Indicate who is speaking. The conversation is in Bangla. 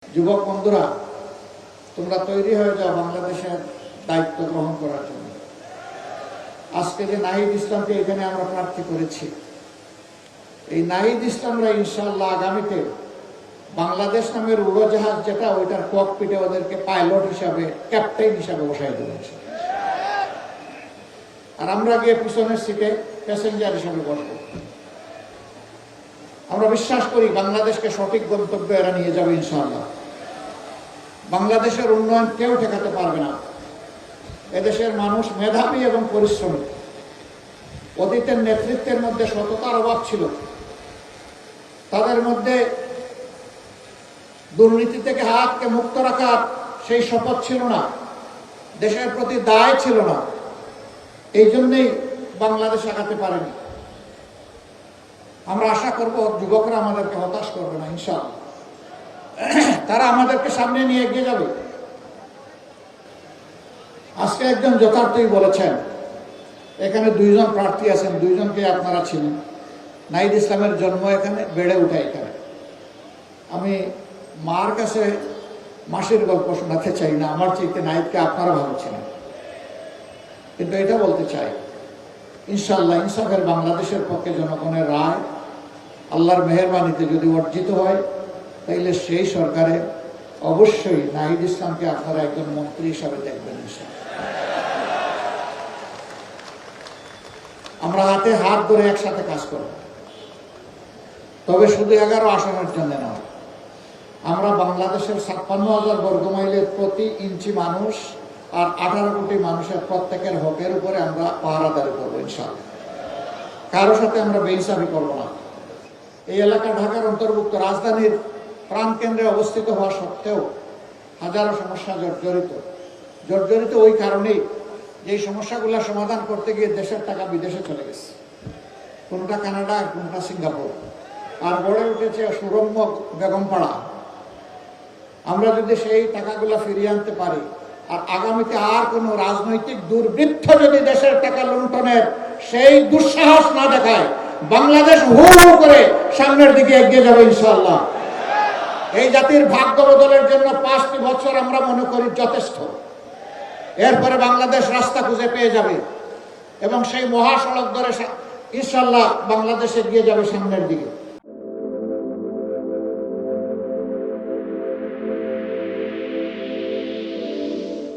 Speaker 1: যুবক বন্ধুরা, তোমরা তৈরি হয়ে যাও বাংলাদেশের দায়িত্ব গ্রহণ করার জন্য। আজকে যে নাহিদ ইসলামকে এখানে আমরা প্রার্থী করেছি, এই নাহিদ ইসলামরা ইনশাআল্লাহ আগামীতে বাংলাদেশ নামের উড়োজাহাজ যেটা, ওইটার ককপিটে ওদেরকে পাইলট হিসাবে, ক্যাপ্টেন হিসাবে বসাই দেবে। আর আমরা গিয়ে পিছনের সিটে প্যাসেঞ্জার হিসাবে বসবো। আমরা বিশ্বাস করি বাংলাদেশকে সঠিক গন্তব্যে এরা নিয়ে যাবে ইনশাআল্লাহ। বাংলাদেশের উন্নয়ন কেউ ঠেকাতে পারবে না। এদেশের মানুষ মেধাবী এবং পরিশ্রমী। অতীতের নেতৃত্বের মধ্যে সততার অভাব ছিল, তাদের মধ্যে দুর্নীতি থেকে হাতকে মুক্ত রাখার সেই শপথ ছিল না, দেশের প্রতি দায় ছিল না। এই জন্যই বাংলাদেশ আগাতে পারেনি। আমরা আশা করব যুবকরা আমাদেরকে হতাশ করবে না ইনশাআল্লাহ। তারা আমাদেরকে সামনে নিয়ে এগিয়ে যাবে। আজকে একজন যথার্থই বলেছেন, এখানে দুইজন প্রার্থী আছেন, দুইজনকে আপনারা ছিলেন। নাহিদ ইসলামের জন্ম এখানে, বেড়ে ওঠা এখানে। আমি মার কাছে মাসির গল্প শোনাতে চাই না, আমার চাইতে নাহিদকে আপনারা ভালো ছিলেন। কিন্তু এটা বলতে চাই, ইনশাআল্লাহ ইনসাফের বাংলাদেশের পক্ষে জনগণের রায় আল্লাহর মেহেরবানিতে যদি অর্জিত হয়, তাইলে সেই সরকারে অবশ্যই নাহিদ ইসলামকে আপনারা একজন মন্ত্রী হিসাবে দেখবেন। আমরা হাতে হাত ধরে একসাথে কাজ করব, তবে শুধু 11 আসনের জন্য নয়। আমরা বাংলাদেশের 56,000 বর্গমাইলের প্রতি ইঞ্চি মানুষ আর 18 কোটি মানুষের প্রত্যেকের হকের উপরে আমরা পাহারাদারি করবো ইনশাআল্লাহ। কারোর সাথে আমরা বেইনসাফি করবো না। এই এলাকা ঢাকার অন্তর্ভুক্ত, রাজধানীর প্রাণকেন্দ্রে অবস্থিত হওয়া সত্ত্বেও হাজারো সমস্যা জর্জরিত ওই কারণেই যে সমস্যাগুলো সমাধান করতে গিয়ে দেশের টাকা বিদেশে চলে গেছে, কোনটা কানাডা আর কোনটা সিঙ্গাপুর। আর গড়ে উঠেছে সুরম্য বেগমপাড়া। আমরা যদি সেই টাকাগুলো ফিরিয়ে আনতে পারি, আর আগামীতে আর কোন রাজনৈতিক দুর্বৃত্ত যদি দেশের টাকা লুণ্ঠনের সেই দুঃসাহস না দেখায়, বাংলাদেশ হু করে সামনের দিকে এগিয়ে যাবে ইনশাআল্লাহ। এই জাতির ভাগ্য বদলের জন্য 5টি বছর আমরা মনে করি যথেষ্ট। এরপরে বাংলাদেশ রাস্তা খুঁজে পেয়ে যাবে এবং সেই মহাসড়ক ধরে ইনশাআল্লাহ বাংলাদেশ এগিয়ে যাবে সামনের দিকে।